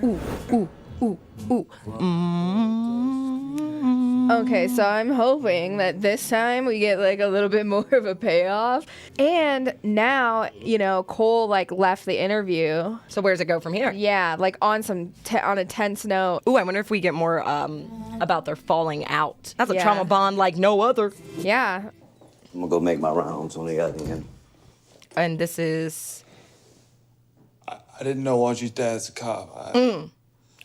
ooh, ooh, ooh, ooh. Okay, so I'm hoping that this time we get like a little bit more of a payoff. And now, you know, Cole like left the interview. So where does it go from here? Yeah, like on some on a tense note. Ooh, I wonder if we get more about their falling out. That's a Yeah. trauma bond like no other. Yeah. I'm gonna go make my rounds on the other end. And this is... I didn't know Audrey's dad's a cop.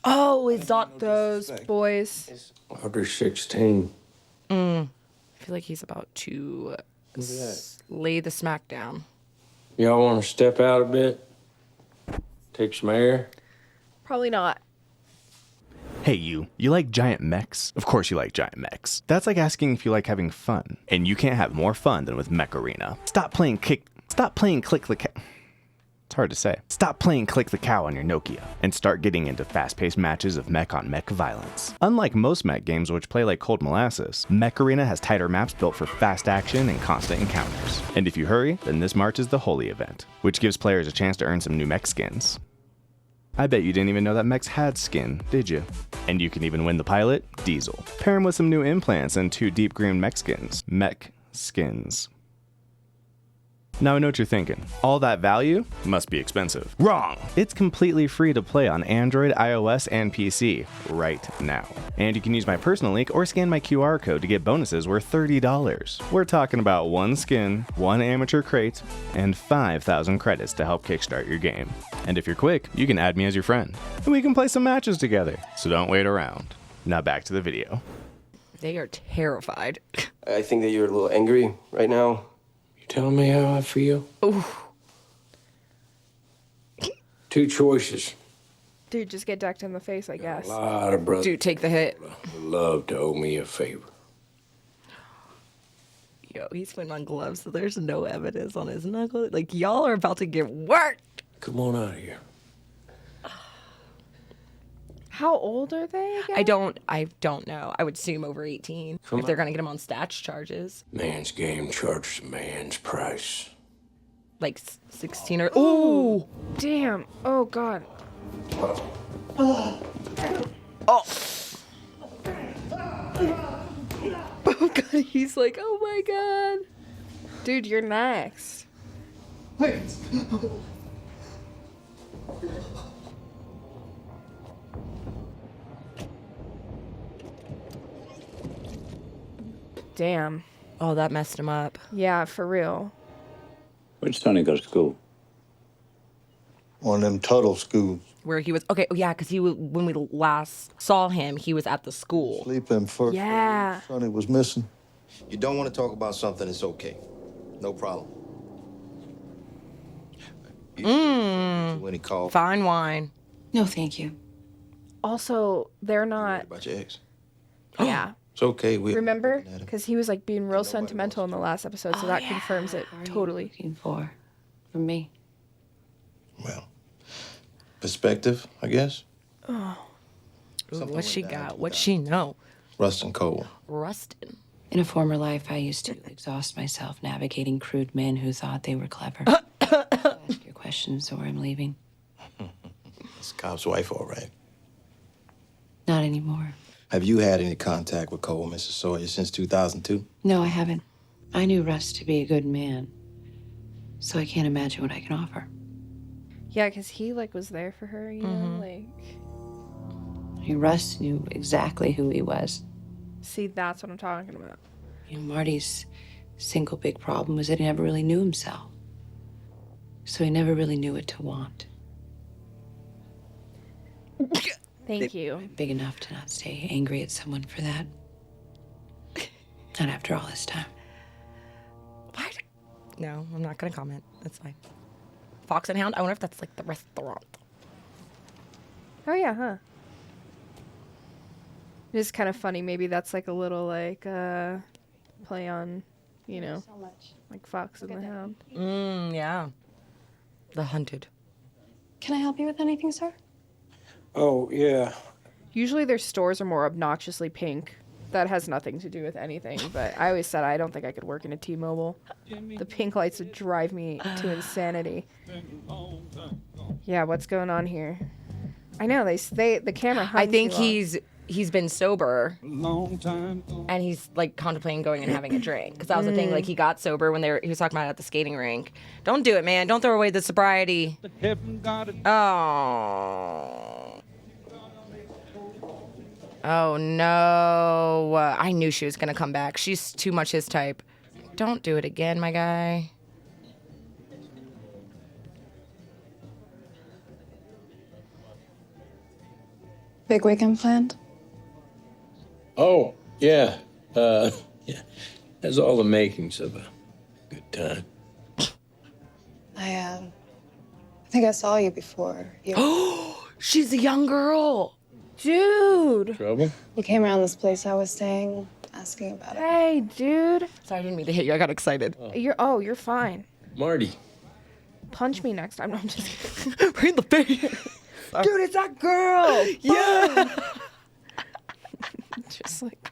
Oh, is that... Those boys. Audrey's 16. I feel like he's about to lay the smack down. Y'all want to step out a bit? Take some air? Probably not. Hey you like giant mechs? Of course you like giant mechs. That's like asking if you like having fun. And you can't have more fun than with Mech Arena. Stop playing Click the Cow. It's hard to say. Stop playing Click the Cow on your Nokia and start getting into fast-paced matches of mech on mech violence. Unlike most mech games which play like cold molasses, Mech Arena has tighter maps built for fast action and constant encounters. And if you hurry, then this March is the holy event, which gives players a chance to earn some new mech skins. I bet you didn't even know that mechs had skin, did you? And you can even win the pilot, Diesel. Pair him with some new implants and 2 deep green mech skins. Mech skins. Now I know what you're thinking. All that value must be expensive. Wrong! It's completely free to play on Android, iOS, and PC right now. And you can use my personal link or scan my QR code to get bonuses worth $30. We're talking about 1 skin, 1 amateur crate, and 5,000 credits to help kickstart your game. And if you're quick, you can add me as your friend. And we can play some matches together. So don't wait around. Now back to the video. They are terrified. I think that you're a little angry right now. Tell me how I feel. Ooh. 2 choices. Dude, just get decked in the face, I guess. A lot of brothers Dude, take the hit. would love to owe me a favor. Yo, he's putting on gloves, so there's no evidence on his knuckle. Like, y'all are about to get worked. Come on out of here. How old are they again? I don't know. I would assume over 18 Come if they're on. gonna get him on stats charges. Man's game charges a man's price. Like 16 or... Ooh! Damn. Oh, God. Oh! Oh, God, he's like, oh, my God. Dude, you're next. Damn. Oh, that messed him up. Yeah, for real. Which Tony go to school? One of them Tuttle schools. Where he was... Okay, oh, yeah, because when we last saw him, he was at the school. Sleeping first. Yeah. Sonny was missing. You don't want to talk about something, it's okay. No problem. When he called Fine wine. No, thank you. Also, they're not... about your ex. Yeah. It's okay. We Remember? looking at him. Because he was like being real sentimental in the last episode, so that confirms it totally. Looking for from me. Well, perspective, I guess. Ooh, Something what she went down got? through What that. she know? Rust and coal. Rustin. In a former life, I used to exhaust myself navigating crude men who thought they were clever. Ask your questions, or I'm leaving. It's Cobb's wife, all right. Not anymore. Have you had any contact with Cole, Mrs. Sawyer, since 2002? No, I haven't. I knew Russ to be a good man, so I can't imagine what I can offer. Yeah, because he like was there for her, you know? Like, I mean, Russ knew exactly who he was. see, that's what I'm talking about. You know, Marty's single big problem was that he never really knew himself. So he never really knew what to want. Thank you. I'm big enough to not stay angry at someone for that. Not after all this time. What? No, I'm not gonna comment. That's fine. Fox and Hound? I wonder if that's like the restaurant. Oh, yeah, huh? It's kind of funny. Maybe that's like a little like play on, you know, like Fox and the Hound. Yeah. The Hunted. Can I help you with anything, sir? Oh, yeah. Usually their stores are more obnoxiously pink. That has nothing to do with anything, but I always said I don't think I could work in a T-Mobile. The pink lights would drive me to insanity. Yeah, what's going on here? I know the camera. I hung think too long. he's been sober, and he's like contemplating going and having a drink because that was the thing. Like he got sober when he was talking about it at the skating rink. Don't do it, man. Don't throw away the sobriety. Oh. Oh no! I knew she was gonna come back. She's too much his type. Don't do it again, my guy. Big weekend planned? Oh, yeah. Yeah. Has all the makings of a good time. I think I saw you before. She's a young girl. Dude. Trouble? You came around this place I was staying, asking about it. Hey, dude. Sorry, I didn't mean to hit you. I got excited. You're fine. Marty. Punch me next time. No, I'm just kidding. Right in the face. Dude, it's that girl. Yeah. Just like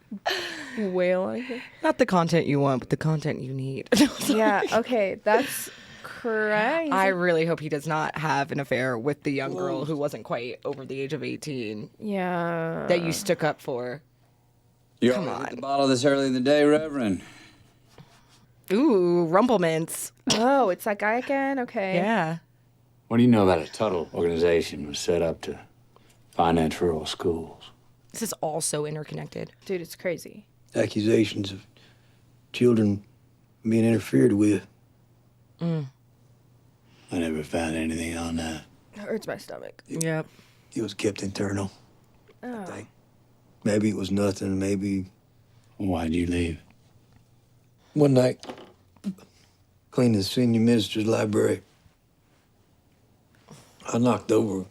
wailing. Not the content you want, but the content you need. Yeah. Okay. That's crazy. I really hope he does not have an affair with the young girl who wasn't quite over the age of 18 Yeah. that you stuck up for. You Come already hit on. the bottle this early in the day, Reverend. Ooh, rumplements. Oh, it's that guy again. Okay. Yeah. What do you know about a Tuttle organization was set up to finance rural schools? This is all so interconnected. Dude, it's crazy. Accusations of children being interfered with. I never found anything on that. It hurts my stomach. Yep. It was kept internal. Oh. Maybe it was nothing. Maybe Why'd you leave? one night, cleaning the senior minister's library, I knocked over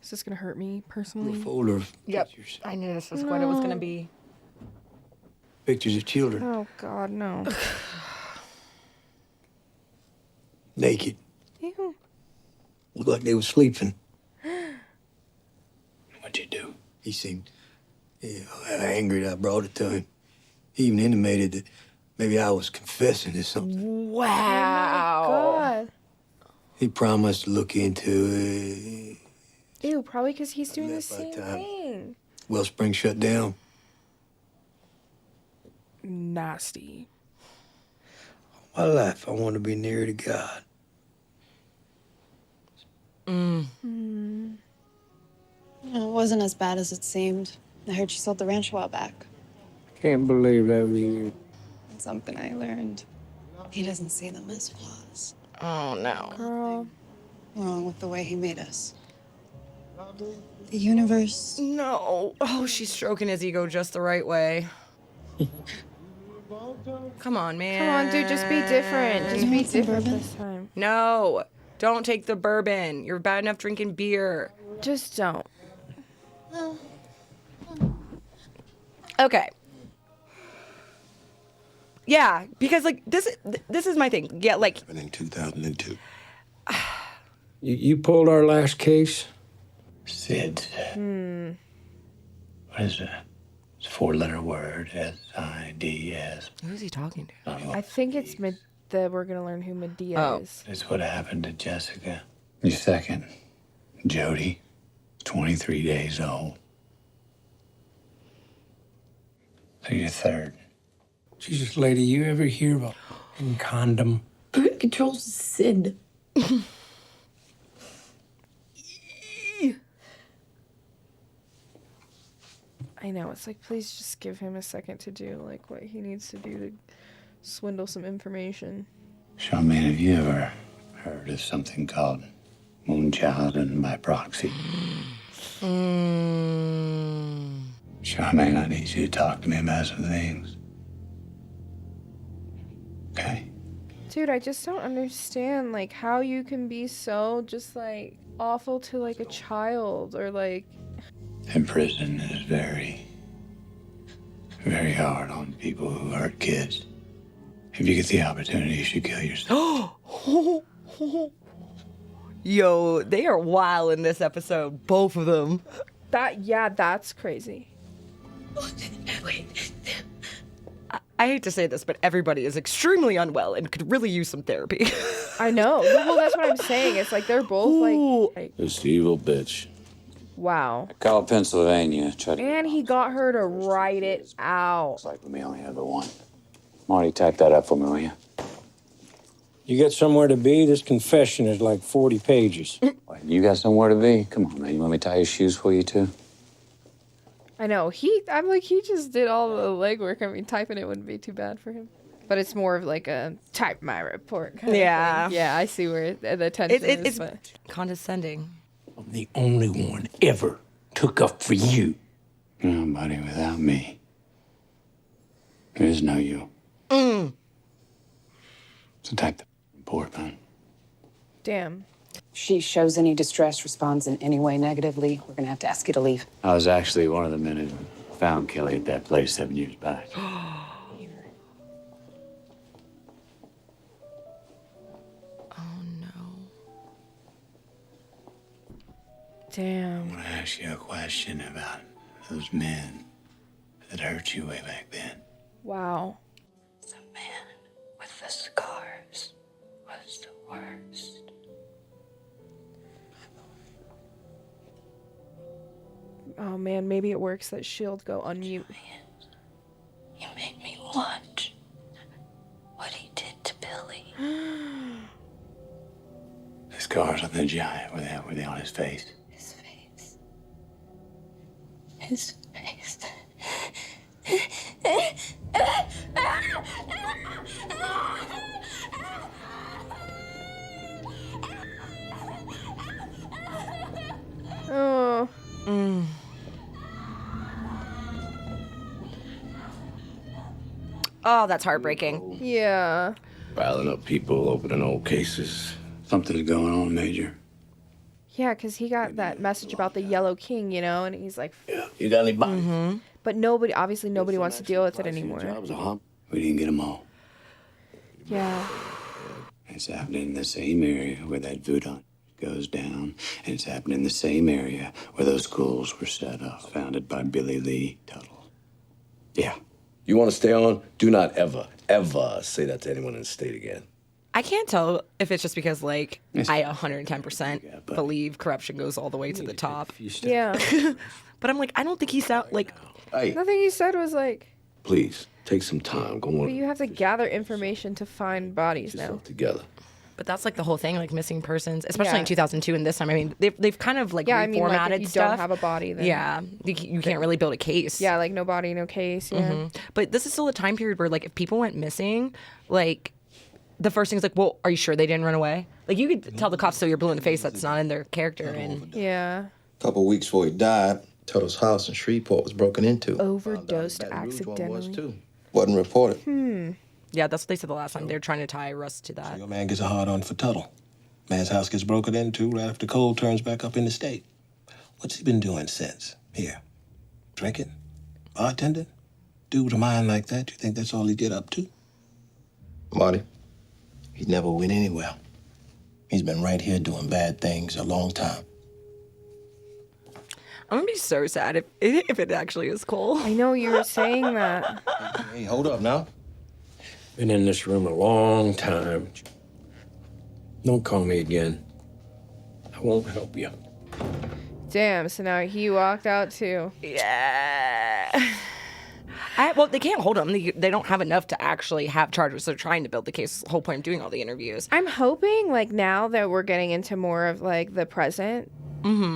Is this gonna hurt me a personally? folder of Yep. I knew this was what it was going to be. pictures of children, Oh God, no. naked. Ew. Looked like they were sleeping. What'd you do? He seemed angry that I brought it to him. He even intimated that maybe I was confessing to something. Wow. God. He promised to look into it. Ew. Probably because he's doing the Left by same time. thing. Wellspring shut down. Nasty. My life, I want to be nearer to God. It wasn't as bad as it seemed. I heard she sold the ranch a while back. Can't believe that was you. It's something I learned. He doesn't see them as flaws. Oh, no. Girl. Wrong with the way he made us. The universe. No. Oh, she's stroking his ego just the right way. Come on, man. Come on, dude. Just be different. Just You be want some different bourbon? this time. No. Don't take the bourbon. You're bad enough drinking beer. Just don't. Okay. Yeah, because like this is my thing. Yeah, like In 2002. You pulled our last case? SIDS. What is that? It's a 4-letter word. SIDS. who's he talking to? I think it's that we're gonna learn who Medea Oh. is. It's what happened to Jessica. Your second, Jody, 23 days old. So your third. Jesus, lady, you ever hear of a condom? Birth control's a sin. I know. It's like, please just give him a second to do like what he needs to do to swindle some information. Charmaine, have you ever heard of something called Munchausen by proxy? Charmaine, I need you to talk to me about some things. Okay? Dude, I just don't understand like how you can be so just like awful to like a child or like In prison is very, very hard on people who hurt kids. If you get the opportunity, you should kill yourself. Yo, they are wild in this episode, both of them. that. Yeah, that's crazy. I hate to say this, but everybody is extremely unwell and could really use some therapy. I know. Well, that's what I'm saying. It's like they're both like This evil bitch. wow. Call Pennsylvania. Try to. And he got her to write it out. Looks like we only have the one. Marty, type that up for me, will you? You got somewhere to be? This confession is like 40 pages. You got somewhere to be? Come on, man. You want me to tie your shoes for you, too? I know. I'm like, he just did all the legwork. I mean, typing it wouldn't be too bad for him. But it's more of like a type my report kind of thing. Yeah, I see where the tension is. It's but condescending. I'm the only one ever took up for you. No, buddy, without me, there is no you. So type the report, man. damn. She shows any distress, responds in any way negatively, we're gonna have to ask you to leave. I was actually one of the men who found Kelly at that place 7 years back. Damn. I want to ask you a question about those men that hurt you way back then. Wow. The man with the scars was the worst. Oh man, maybe it works that Shield go unmute. You made me watch what he did to Billy. The scars on the giant, were they on his face? His face. His face. Oh. Oh, that's heartbreaking. Yeah. Riling up people, opening old cases. Something's going on, Major. Yeah, because he got that message about the Yellow King, you know, and he's like, You got any bodies? but obviously nobody wants to deal with it anymore. We didn't get them all. Yeah. It's happening in the same area where that voodoo goes down, and it's happening in the same area where those schools were set up, founded by Billy Lee Tuttle. Yeah. You want to stay on? Do not ever, ever say that to anyone in the state again. I can't tell if it's just because, like, Yes. I 110% believe corruption goes all the way to the top. Yeah. But I'm like, I don't think he's out, like, Hey, Nothing he said was like, please, take some time. Go on. but you have to gather information to find bodies now. yourself together. but that's like the whole thing, like missing persons, especially Yeah. in 2002 and this time. I mean, they've kind of like Yeah, I mean, like, reformatted if you stuff. don't have a body, then Yeah, you can't really build a case. yeah, like no body, no case. Yeah. But this is still a time period where, like, if people went missing, like, the first thing is like, well, are you sure they didn't run away? Like, you could tell the cops so you're blue in the face that's not in their character. And Yeah. A couple weeks before he died, Tuttle's house in Shreveport was broken into. Overdosed Baton Rouge one was, accidentally. too. Wasn't reported. yeah, that's what they said the last time. They're trying to tie Russ to that. Your man gets a hard on for Tuttle. Man's house gets broken into right after coal turns back up in the state. What's he been doing since? Here. Drinking? Bartending? Dude with a mind like that, you think that's all he get up to? Marty, he never went anywhere. He's been right here doing bad things a long time. I'm gonna be so sad if it actually is Cole. I know you were saying that. Hey, hold up now. Been in this room a long time. Don't call me again. I won't help you. Damn. So now he walked out too. Yeah. Well, they can't hold him. They don't have enough to actually have charges. They're trying to build the case. The whole point of doing all the interviews. I'm hoping, like, now that we're getting into more of like the present,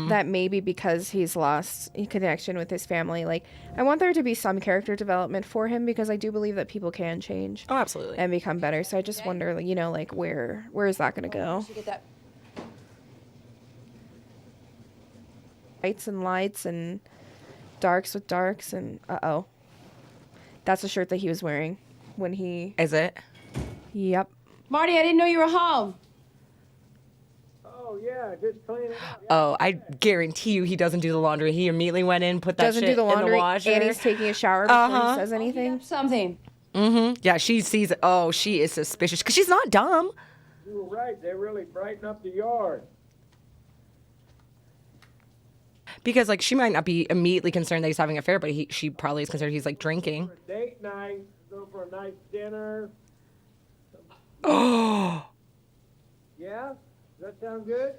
that maybe because he's lost connection with his family, like, I want there to be some character development for him, because I do believe that people can change Oh, absolutely. and become better. So I just wonder, like, you know, like where is that gonna go? Lights and lights and darks with darks and uh-oh. That's the shirt that he was wearing when he... Is it? Yep. Marty, I didn't know you were home. Oh, yeah, just clean it up. Oh, I guarantee you he doesn't do the laundry. He immediately went in, put that Doesn't shit do the in the laundry washer. and he's taking a shower before he says anything. Something. Yeah, she sees it. Oh, she is suspicious because she's not dumb. You were right. They really brighten up the yard. Because, like, she might not be immediately concerned that he's having an affair, but she probably is concerned he's, like, drinking. Date night, Go for a nice dinner. Oh. Yeah? Does that sound good?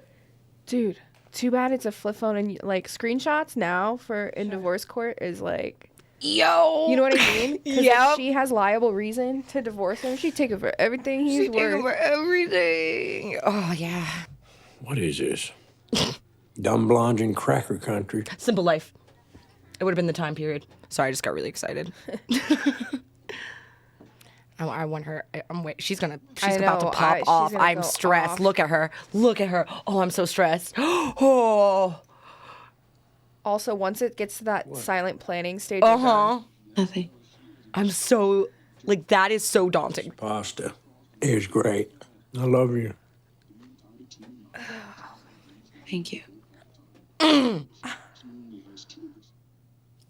Dude, too bad it's a flip phone and like screenshots now for in divorce court is like, yo, you know what I mean? Because Yep. if she has liable reason to divorce him, she'd take it for everything he's She'd take worth. over everything. Oh yeah. What is this? Dumb blondes in cracker country. Simple Life. It would have been the time period. Sorry, I just got really excited. I want her. She's about to pop off. I'm stressed. Off. Look at her. Look at her. Oh, I'm so stressed. Oh. Also, once it gets to that silent planning stage, you're done. Nothing. I'm so, like, that is so daunting. Pasta is great. I love you. Thank you.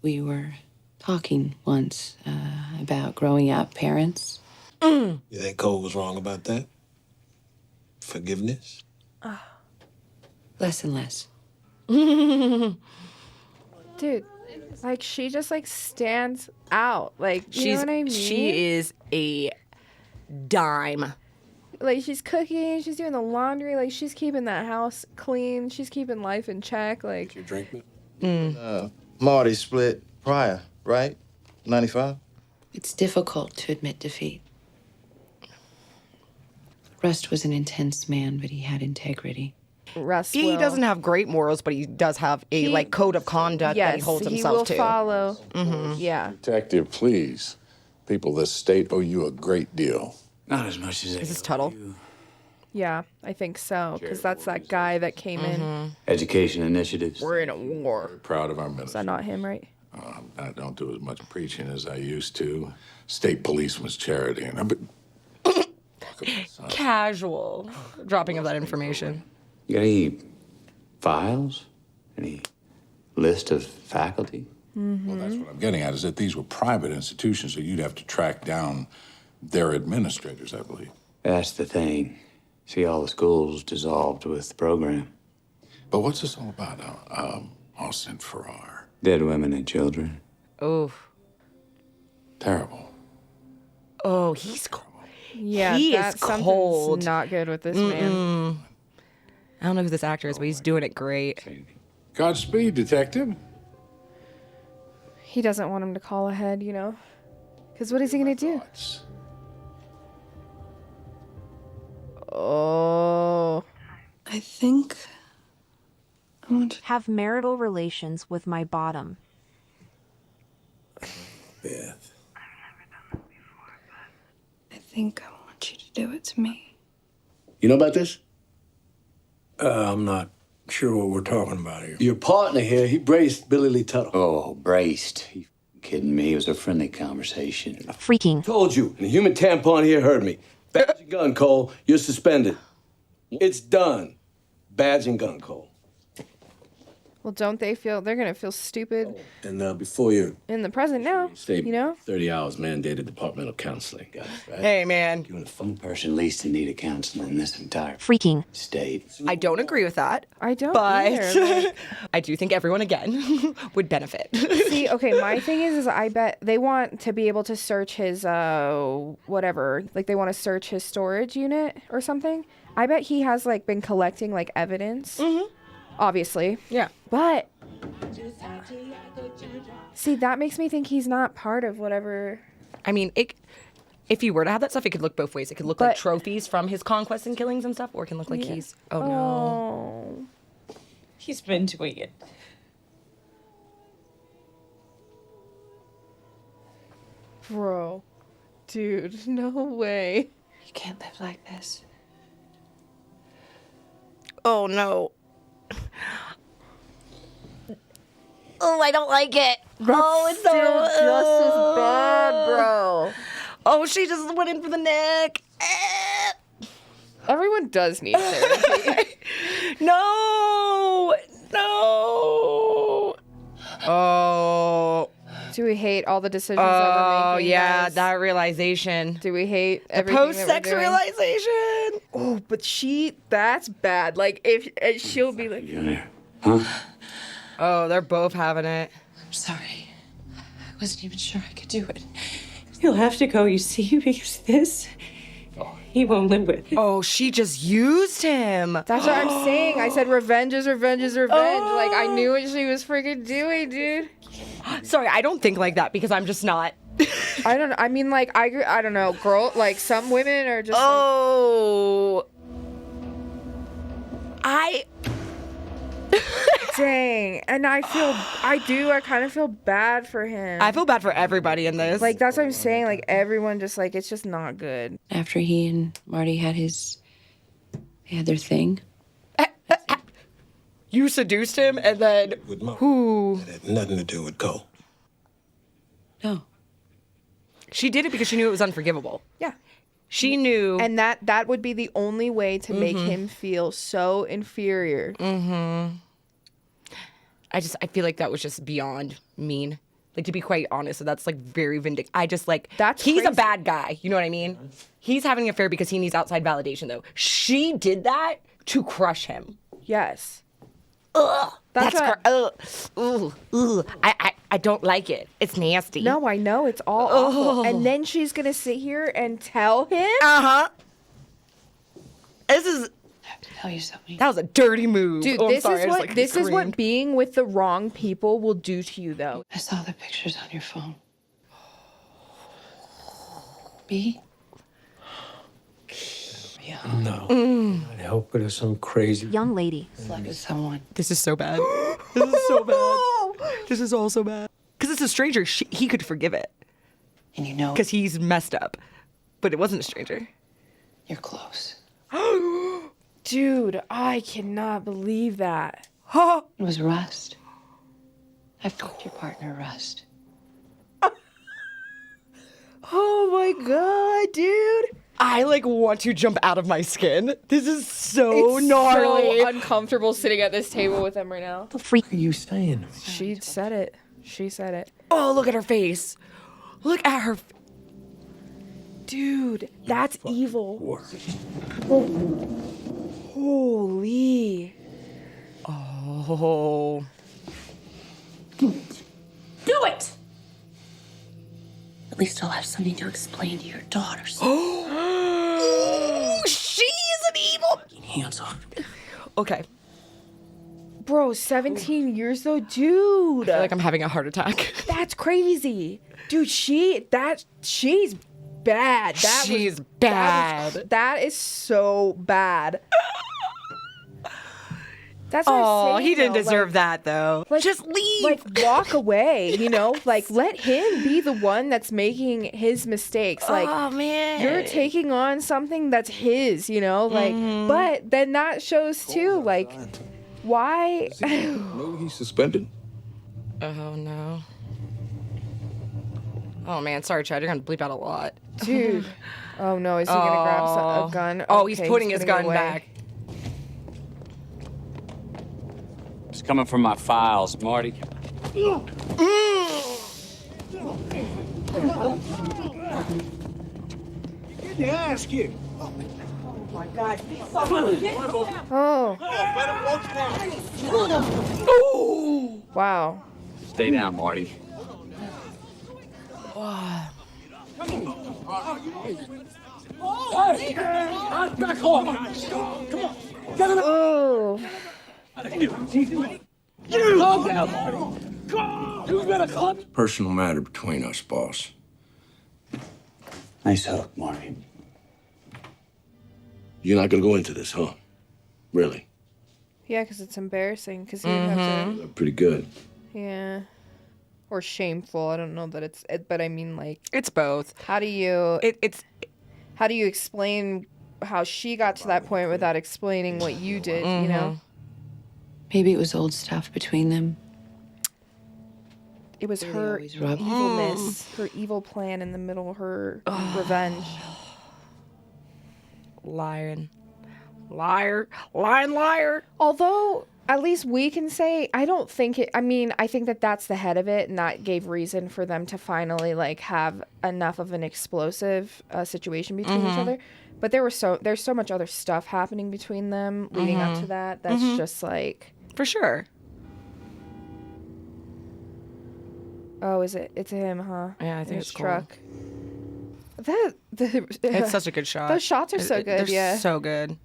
We were talking once about growing up parents. You think Cole was wrong about that? Forgiveness? Less and less. Dude, like she just like stands out. Like, you know what I mean? She is a dime. Like she's cooking, she's doing the laundry, like she's keeping that house clean, she's keeping life in check. Like You drink me? Marty split prior, right? 95? It's difficult to admit defeat. Rust was an intense man, but he had integrity. Russ He will. doesn't have great morals, but he does have a like code of conduct that he holds himself he will to. follow. Yeah. Detective, please. People of this state owe you a great deal. Not as much as Is this Tuttle? Yeah, I think so. Because that's that guy that came in. Education initiatives. We're in a war. Proud of our Is minister. that not him, right? I don't do as much preaching as I used to. State policeman's charity, and I've been Casual dropping of that information. You got any files? Any list of faculty? Well, that's what I'm getting at, is that these were private institutions, so you'd have to track down their administrators, I believe. That's the thing. See, all the schools dissolved with the program. But what's this all about, Austin Farrar? Dead women and children. Oh. Terrible. Oh, he's cold. Yeah, He is something's cold. not good with this man. I don't know who this actor is, but he's doing it great. Godspeed, detective. He doesn't want him to call ahead, you know? Because what is he going to do? Oh. I think I want to have marital relations with my bottom. Beth. I think I want you to do it to me. You know about this? I'm not sure what we're talking about here. Your partner here, he braced Billy Lee Tuttle. Oh, braced. You kidding me? It was a friendly conversation. Freaking. Told you, and the human tampon here heard me. Badge and gun, Cole. You're suspended. It's done. Badge and gun, Cole. Well, don't they feel they're going to feel stupid And before you in the present now? stay You know? 30 hours mandated departmental counseling. Got it, right? Hey, man. You're the one person least in need of counseling in this entire Freaking. state. I don't agree with that. I don't But either. Like, I do think everyone, again, would benefit. see, okay, my thing is I bet they want to be able to search his, whatever. Like, they want to search his storage unit or something. I bet he has, like, been collecting, like, evidence. Mm-hmm. Obviously. Yeah. But, see, that makes me think he's not part of whatever. I mean, if you were to have that stuff, it could look both ways. It could look like trophies from his conquests and killings and stuff, or it can look like he's, oh no. He's been doing it. Bro. Dude, no way. You can't live like this. Oh no. Oh, I don't like it. It's so just as bad, bro. Oh, she just went in for the neck. Everyone does need therapy. No. Oh. Do we hate all the decisions that we're Oh making? yeah, guys? that realization. Do we hate The everything post-sex that we're doing? realization. Oh, but that's bad. Like, if she'll be like, Huh? Oh, they're both having it. I'm sorry. I wasn't even sure I could do it. He'll have to go, you see, because this he won't live with. Oh, she just used him. That's what I'm saying. I said revenge is revenge is revenge. Like, I knew what she was freaking doing, dude. Sorry, I don't think like that because I'm just not. I don't know. I mean, like, I don't know. Girl, like, some women are just Dang. And I kind of feel bad for him. I feel bad for everybody in this. Like, that's what I'm saying. Like, everyone just, like, it's just not good. After he and Marty had their thing. You seduced him and then who? It had nothing to do with Cole. No. She did it because she knew it was unforgivable. Yeah. She knew. And that would be the only way to make him feel so inferior. Mm-hmm. I feel like that was just beyond mean. Like, to be quite honest, that's like very vindictive. He's a bad guy. You know what I mean? He's having an affair because he needs outside validation, though. She did that to crush him. Yes. Ugh. I don't like it. It's nasty. No, I know. It's all awful. And then she's going to sit here and tell him? Uh-huh. This is... I have to tell you something. That was a dirty move. Dude, this is what being with the wrong people will do to you, though. I saw the pictures on your phone. B? Yeah. No. I hope it is some crazy Young lady. Slept with someone. This is so bad. This is so bad. This is all so bad. Because it's a stranger. He could forgive it. And you know... Because he's messed up. But it wasn't a stranger. You're close. Dude, I cannot believe that. It was Rust. I fucked your partner, Rust. Oh my god, dude. I want to jump out of my skin. This is so gnarly. So uncomfortable sitting at this table with him right now. the freak are you saying? She said it. She said it. Oh, look at her face. Look at her. Dude, that's evil. Holy. Oh. Do it! At least I'll have something to explain to your daughters. Oh, she is an evil. Hands off. Okay. Bro, 17 years though? Dude. I feel like I'm having a heart attack. That's crazy. Dude, she's bad. She's bad. That is so bad. That's what I'm saying, he didn't though. deserve that, though. Just leave. Like, walk away, you know? Like, let him be the one that's making his mistakes. Like, oh, man. you're taking on something that's his, you know? Like, but then that shows, too, like, why? Maybe he's suspended. Oh, no. Oh, man. Sorry, Chad. You're going to bleep out a lot. Dude. Oh, no. Is he going to grab a gun? Oh, he's Okay, putting his gun it away. back. It's coming from my files, Marty. They ask you. Oh. Oh! Wow. Stay down, Marty. Hey, back off. Come on. Get him. Oh. Calm down, Marty. You better calm. Personal matter between us, boss. Nice hook, Marty. You're not gonna go into this, huh? Really? Yeah, because it's embarrassing. Because you have to. Pretty good. Yeah. Or shameful. I don't know that it's. But I mean, like. It's both. How do you. It's. How do you explain how she got to that point without explaining what you did, you know? Maybe it was old stuff between them. It was her always rub- evilness, her evil plan in the middle, her revenge. Lying. Liar. Although, at least we can say, I don't think it, I mean, I think that that's the head of it, and that gave reason for them to finally, like, have enough of an explosive situation between each other. But there's so much other stuff happening between them leading up to that. That's just like. For sure. Oh, is it? It's him, huh? Yeah, I think In it's his Cole. truck. It's such a good shot. Those shots are so good. They're so good.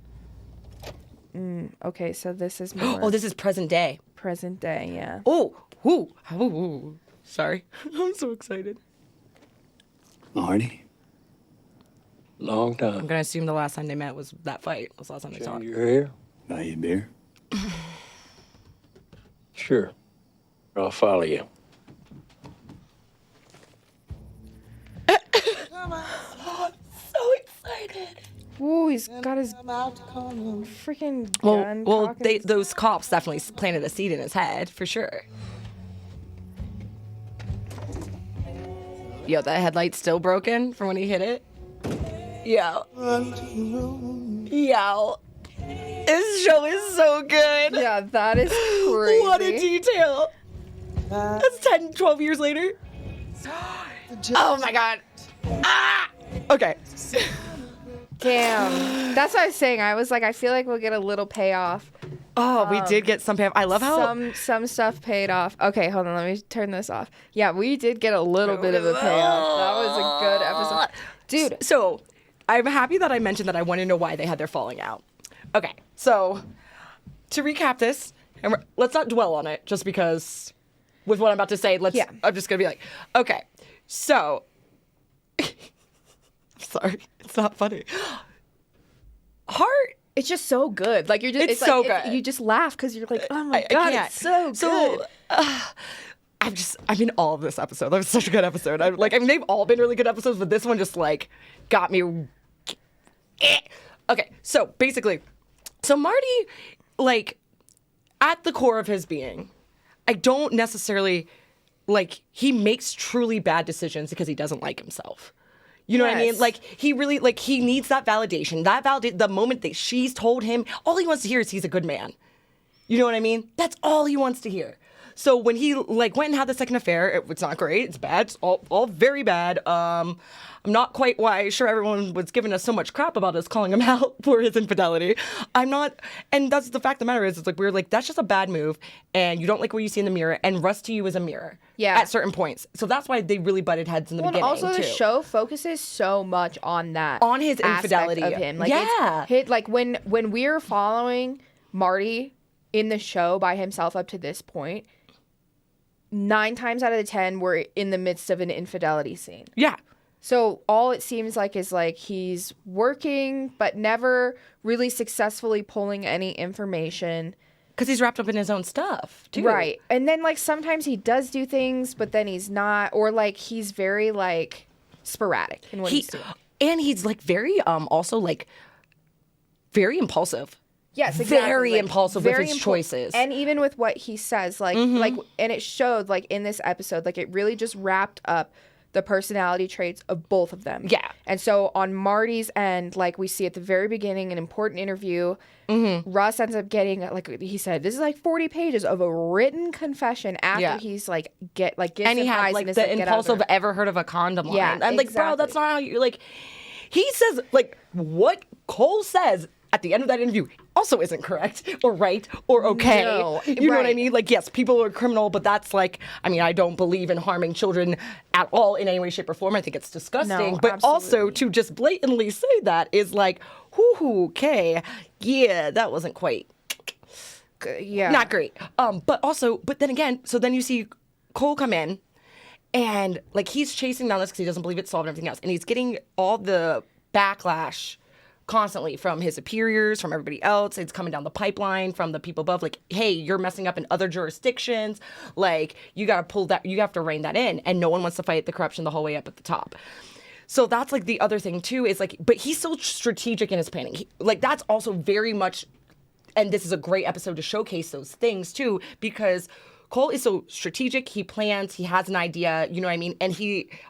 Okay, so this is more. Oh, this is present day. Present day, yeah. Oh, sorry. I'm so excited. Marty? Long time. I'm gonna assume the last time they met was that fight. Was the last time they talked. You're here? Buy you a beer? Sure. I'll follow you. So excited. Ooh, he's got his freaking gun. Well, those cops definitely planted a seed in his head for sure. Yo, that headlight's still broken from when he hit it. Yo. This show is so good. Yeah, that is crazy. What a detail. That's 10, 12 years later. Oh my god. Ah! Okay. Damn. That's what I was saying. I was like, I feel like we'll get a little payoff. Oh, we did get some payoff. I love how some stuff paid off. Okay, hold on. Let me turn this off. Yeah, we did get a little bit of a payoff. That was a good episode. Dude. So, I'm happy that I mentioned that I want to know why they had their falling out. Okay, so to recap this, and let's not dwell on it just because with what I'm about to say, I'm just going to be like, okay, so, sorry, it's not funny. Heart. It's just so good. Like, you're just, it's so good. You just laugh because you're like, oh my God, it's so good. I'm in all of this episode. That was such a good episode. They've all been really good episodes, but this one just like got me. Okay, so basically, Marty, like, at the core of his being, I don't necessarily, like, he makes truly bad decisions because he doesn't like himself. You know what I mean? Like, he really, like, he needs that validation. The moment that she's told him, all he wants to hear is he's a good man. You know what I mean? That's all he wants to hear. So when he, like, went and had the second affair, it's not great. It's bad. It's all very bad. I'm not quite sure everyone was giving us so much crap about us calling him out for his infidelity. I'm not, and that's the fact of the matter is, it's like, we're like, that's just a bad move, and you don't like what you see in the mirror, and Russ to you is a mirror. Yeah. At certain points. So that's why they really butted heads in the beginning, also too. the show focuses so much on that. On his infidelity. Of him. Like, yeah. Like, when we're following Marty in the show by himself up to this point, 9 times out of the 10, we're in the midst of an infidelity scene. Yeah. So all it seems like is like he's working, but never really successfully pulling any information. Because he's wrapped up in his own stuff, too. Right. And then, like, sometimes he does do things, but then he's not. Or, like, he's very, like, sporadic in what he's doing. And he's, like, very, also, like, very impulsive. Yes, exactly. Very impulsive with his choices. And even with what he says, like, and it showed, like, in this episode, like, it really just wrapped up the personality traits of both of them. Yeah. And so on Marty's end, like, we see at the very beginning an important interview. Russ ends up getting, like he said, this is like 40 pages of a written confession after he's like gets and he had like the impulsive ever heard of a condom line. Yeah, I'm like, bro, that's not how you like. He says like what Cole says at the end of that interview also isn't correct or right or okay. No, you know what I mean? Like, yes, people are criminal, but that's like, I mean, I don't believe in harming children at all in any way, shape, or form. I think it's disgusting. No, but absolutely. also to just blatantly say that is like, okay, yeah, that wasn't quite, not great. But then again, so then you see Cole come in and like he's chasing down this because he doesn't believe it's solved and everything else. And he's getting all the backlash constantly from his superiors, from everybody else. It's coming down the pipeline from the people above. Like, hey, you're messing up in other jurisdictions. Like, you got to pull that, you have to rein that in. And no one wants to fight the corruption the whole way up at the top. So that's like the other thing too is like, but he's so strategic in his planning. Like that's also very much, and this is a great episode to showcase those things too, because Cole is so strategic. He plans, he has an idea, you know what I mean? And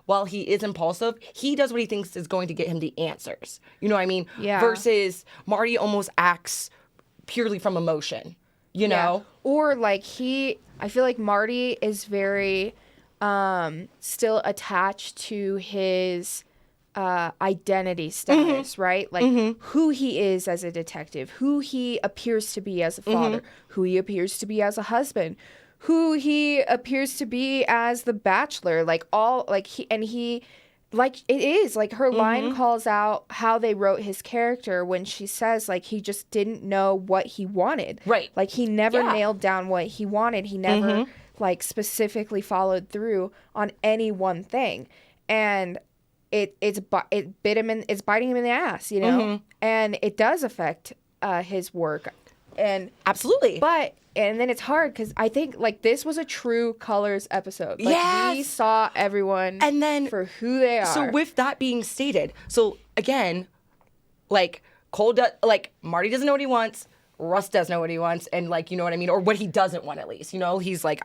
while he is impulsive, he does what he thinks is going to get him the answers. You know what I mean? Yeah. Versus Marty almost acts purely from emotion, you know? Or like I feel like Marty is very still attached to his identity status, right? Like who he is as a detective, who he appears to be as a father, who he appears to be as a husband, who he appears to be as the bachelor, like all like he like it is like her line calls out how they wrote his character when she says like he just didn't know what he wanted. Right. Like he never nailed down what he wanted. He never like specifically followed through on any one thing. And it's biting him in the ass, you know? And it does affect his work. And absolutely. And then it's hard because I think like this was a true Colors episode. Like we saw everyone and then for who they are. So with that being stated, so again, like Marty doesn't know what he wants. Russ does know what he wants, and like, you know what I mean, or what he doesn't want at least, you know, he's like,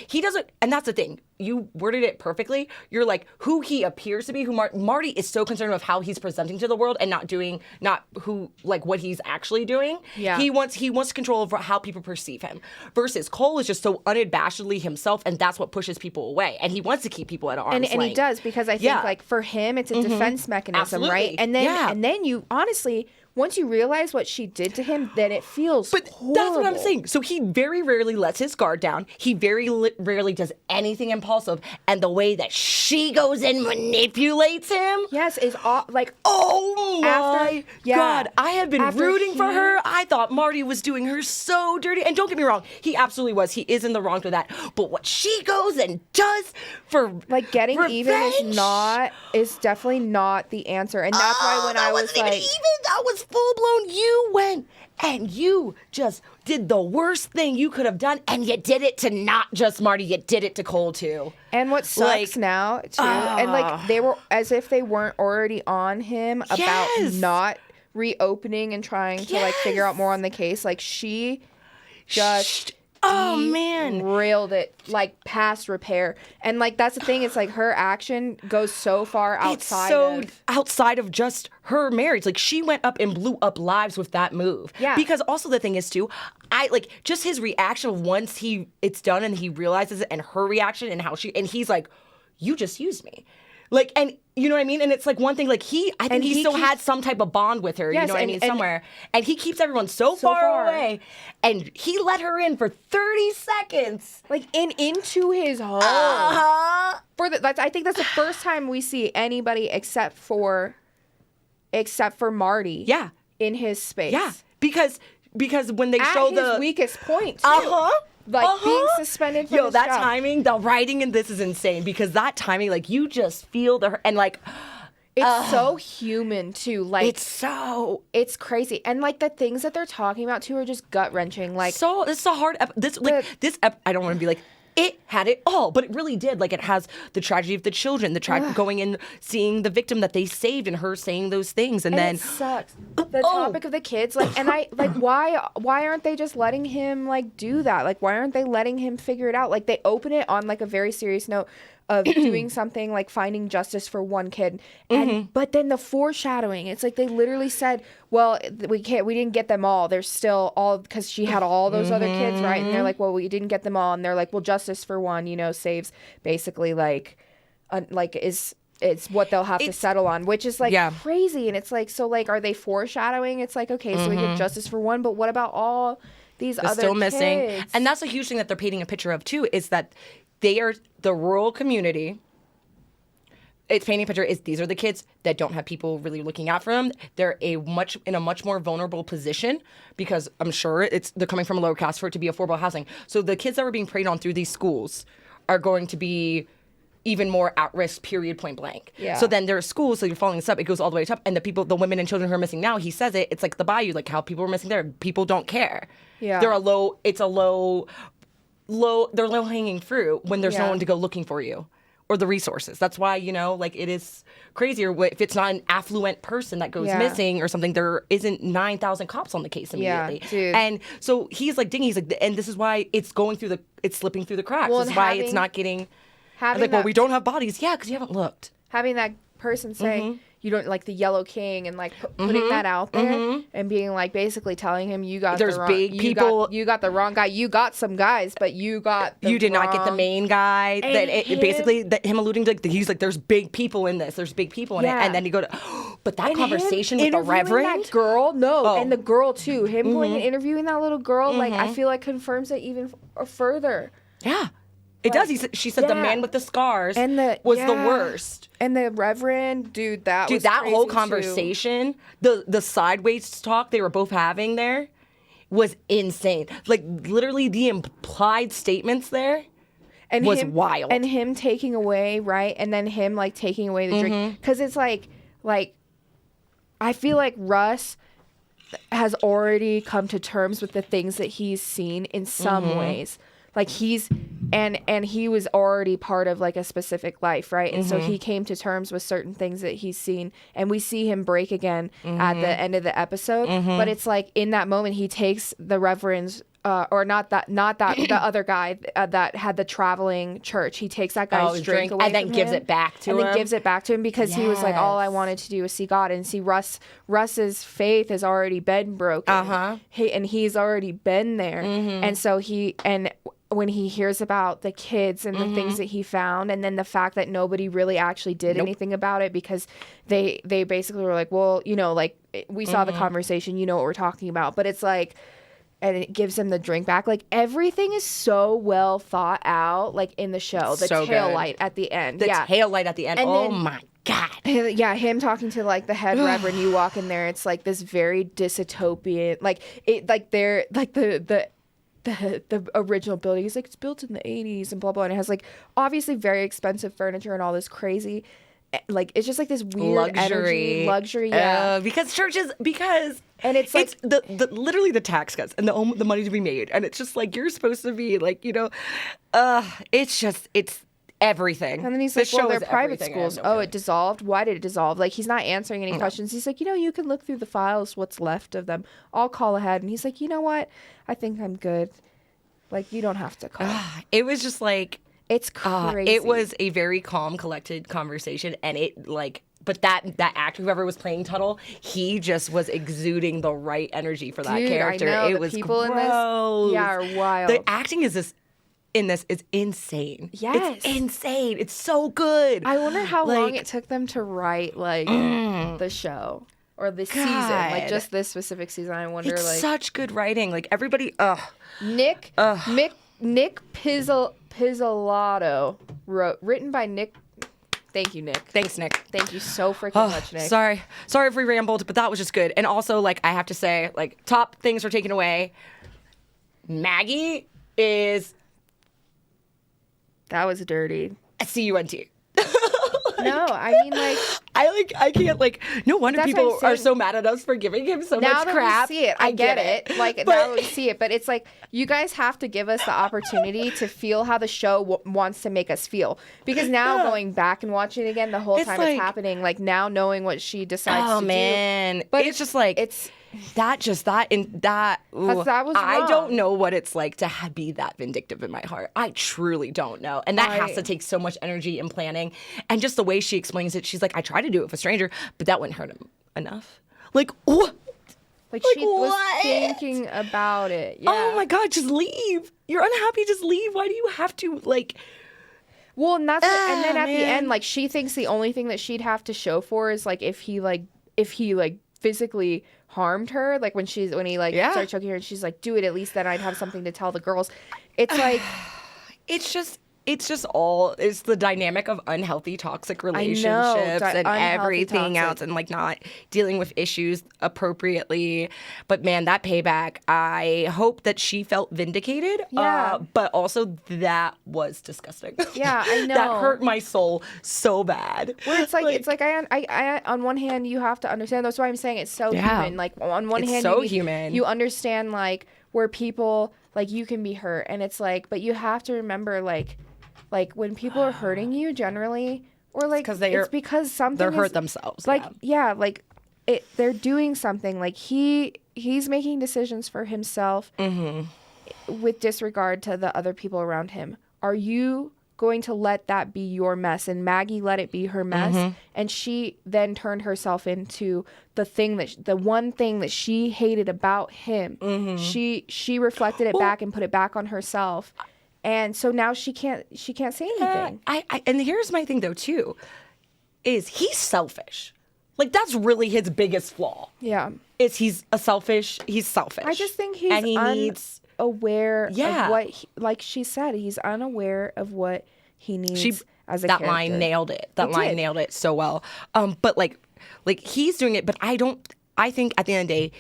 he doesn't, and that's the thing, you worded it perfectly, you're like, who he appears to be, Marty is so concerned with how he's presenting to the world and not who, like what he's actually doing. Yeah. He wants control over how people perceive him, versus Cole is just so unabashedly himself, and that's what pushes people away, and he wants to keep people at arm's length. And he does, because I think like for him, it's a defense mechanism, right? And then you honestly, once you realize what she did to him, then it feels horrible. That's what I'm saying. So he very rarely lets his guard down. He very rarely does anything impulsive. And the way that she goes and manipulates him. Yes, is like, oh my God. I have been rooting for her. I thought Marty was doing her so dirty. And don't get me wrong, he absolutely was. He is in the wrong for that. But what she goes and does for like getting revenge, even is definitely not the answer. And that's why when I was like, that was full blown. You went and you just did the worst thing you could have done, and you did it to not just Marty, you did it to Cole too. And what sucks now too, and like they were as if they weren't already on him about not reopening and trying to like figure out more on the case. Like she just railed it like past repair. And like that's the thing, it's like her action goes so far outside of just her marriage. Like she went up and blew up lives with that move. Yeah. Because also the thing is too, I like just his reaction once it's done and he realizes it, and her reaction and he's like, you just used me. Like, and you know what I mean? And it's like one thing, like I think he still had some type of bond with her, you know what I mean, somewhere. And he keeps everyone so far away. And he let her in for 30 seconds. Like into his home. I think that's the first time we see anybody except for Marty. Yeah. In his space. Yeah. Because when they show his weakest point too. Being suspended from his that job. timing, the writing in this is insane, because that timing, like you just feel and like it's so human too. Like it's crazy, and like the things that they're talking about too are just gut wrenching. Like so, this is a hard. I don't want to be like. It had it all, but it really did. Like it has the tragedy of the children, going and seeing the victim that they saved, and her saying those things, and then it sucks. The topic of the kids, like, and I like why aren't they just letting him like do that? Like why aren't they letting him figure it out? Like they open it on like a very serious note of doing something like finding justice for one kid, and but then the foreshadowing, it's like they literally said, well, we didn't get them all, there's still all, because she had all those other kids, right? And they're like, well, we didn't get them all, and they're like, well, justice for one, you know, saves basically like it's what they'll have to settle on, which is like crazy. And it's like, so like, are they foreshadowing? It's like, okay, so we get justice for one, but what about all these other still kids? Missing? And that's a huge thing that they're painting a picture of too, is that they are the rural community. It's painting a picture these are the kids that don't have people really looking out for them. They're in a much more vulnerable position, because I'm sure they're coming from a lower class for it to be affordable housing. So the kids that were being preyed on through these schools are going to be even more at risk, period, point blank. Yeah. So then there's schools, so you're following this up, it goes all the way up, and the women and children who are missing now, he says it's like the Bayou, like how people were missing there. People don't care. Yeah. They're low hanging fruit when there's no one to go looking for you or the resources. That's why, you know, like it is crazier if it's not an affluent person that goes missing or something, there isn't 9,000 cops on the case immediately. Yeah, dude. And so he's like, and this is why it's slipping through the cracks. Well, this is why it's not getting, well, we don't have bodies. Yeah, because you haven't looked. Having that person say, you don't like the Yellow King, and like putting that out there and being like basically telling him you got there's the wrong, big people, you got the wrong guy. You got some guys, but you did not get the main guy. Basically him alluding to, he's like, there's big people in this. There's big people in it, and then you go to, but that conversation with the Reverend, that girl, and the girl too. Him going and interviewing that little girl, like I feel like confirms it even further. Yeah. It does. She said the man with the scars was the worst. And the Reverend, dude, that whole conversation, the sideways talk they were both having there was insane. Like, literally the implied statements there was wild. And him taking away, right? And then him, like, taking away the drink. Because it's like, I feel like Russ has already come to terms with the things that he's seen in some ways. Like he was already part of like a specific life, right? And so he came to terms with certain things that he's seen, and we see him break again at the end of the episode. But it's like in that moment he takes the Reverend's or not that the other guy that had the traveling church. He takes that guy's drink away and then from gives him, it back to him. And then gives it back to him because he was like, all I wanted to do was see God and see Russ's faith has already been broken. And he's already been there. And so when he hears about the kids and the things that he found, and then the fact that nobody really actually did anything about it because they basically were like, well, you know, like we saw the conversation, you know what we're talking about. But it's like, and it gives him the drink back. Like everything is so well thought out, like in the show. The tail light at the end. Tail light at the end. Oh my God. Yeah, him talking to like the head reverend. You walk in there, it's like this very dystopian, like it, like they're like the original building is like it's built in the 80s and blah blah, and it has like obviously very expensive furniture and all this crazy, like it's just like this weird luxury, because churches, and it's like the literally the tax cuts and the money to be made, and it's just like you're supposed to be like, you know, it's everything. And then he's like, well, they're private schools. Oh, it dissolved? Why did it dissolve? Like, he's not answering any questions. He's like, you know, you can look through the files, what's left of them. I'll call ahead. And he's like, you know what? I think I'm good. Like, you don't have to call. It was just like... It's crazy. It was a very calm, collected conversation. And it, like... But that actor, whoever was playing Tuttle, he just was exuding the right energy for that character. I know, it the was people gross. in this are wild. The acting is insane. Yes. It's insane. It's so good. I wonder how long it took them to write like the show or the season. Like just this specific season. I wonder it's like such good writing. Like everybody Nick Pizzolatto written by Nick. Thank you, Nick. Thanks, Nick. Thank you so freaking much, Nick. Sorry if we rambled, but that was just good. And also, like, I have to say, like, top things were taken away. Maggie is... That was dirty. C-U-N-T. No, I mean, like... I can't, like... No wonder people are so mad at us for giving him so much crap. Now that we see it, I get it. Like, now that we see it. But it's like, you guys have to give us the opportunity to feel how the show wants to make us feel. Because now, going back and watching it again, the whole time it's happening, like, now knowing what she decides to do. Oh, man. But it's just like... That was wrong. I don't know what it's like to be that vindictive in my heart. I truly don't know. And that has to take so much energy and planning. And just the way she explains it, she's like, I tried to do it with a stranger, but that wouldn't hurt him enough. Like, what? Like she was thinking about it. Yeah. Oh my God, just leave. You're unhappy, just leave. Why do you have to, like... Well, and that's and then at the end, like, she thinks the only thing that she'd have to show for is, like, if he physically harmed her, like when he started choking her, and she's like, do it, at least then I'd have something to tell the girls. It's like it's the dynamic of unhealthy toxic relationships and everything else, and like not dealing with issues appropriately. But man, that payback, I hope that she felt vindicated. But also that was disgusting. Yeah, I know. That hurt my soul so bad. Where it's like I on one hand you have to understand. That's why I'm saying it's so human. Like on one hand, human. You understand like where people like you can be hurt, and it's like, but you have to remember like when people are hurting you generally, or like it's because something they're hurt themselves. Like they're doing something. Like he's making decisions for himself with disregard to the other people around him. Are you going to let that be your mess? And Maggie let it be her mess, and she then turned herself into the one thing that she hated about him. She reflected it back and put it back on herself. And so now she can't say anything. And here's my thing though too, is he's selfish. Like that's really his biggest flaw. Yeah. He's selfish. I just think he's aware Yeah. of what, like she said, he's unaware of what he needs as a that character. line nailed it. That line nailed it so well. But like he's doing it, but I think at the end of the day,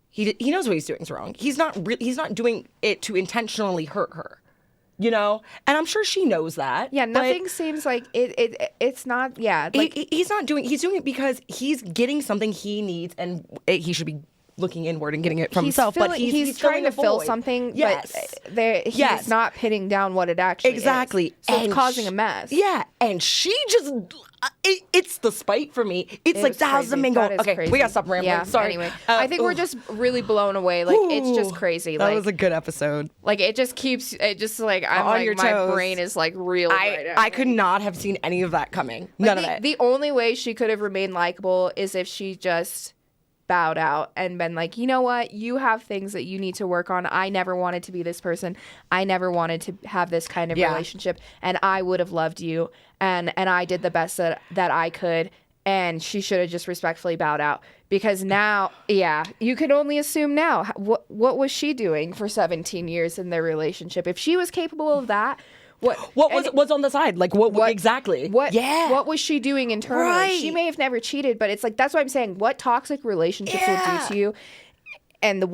he knows what he's doing is wrong. He's not doing it to intentionally hurt her. You know, and I'm sure she knows that. Yeah, nothing seems like it's not. Yeah, like he's doing it because he's getting something he needs, and he should be looking inward and getting it from himself. But he's trying to filling a fill void. something. Yes, but he's not pinning down what it actually is. So it's causing a mess. Yeah, and she just. It's the spite for me. It's like the house of Mingo. Okay, crazy. we gotta stop rambling. Yeah, Sorry. Anyway, I think we're just really blown away. Like it's just crazy. That like, was a good episode. Like it just keeps it just like I'm On like your my toes. brain is like real. I could not have seen any of that coming. None of it. The only way she could have remained likable is if she just bowed out and been like, you know what, you have things that you need to work on. I never wanted to be this person. I never wanted to have this kind of relationship, and I would have loved you, and I did the best that I could. And she should have just respectfully bowed out, because now, you can only assume now what was she doing for 17 years in their relationship? If she was capable of that, what's on the side? Like what exactly? What was she doing internally? Right. She may have never cheated, but it's like that's what I'm saying. What toxic relationships will do to you, and the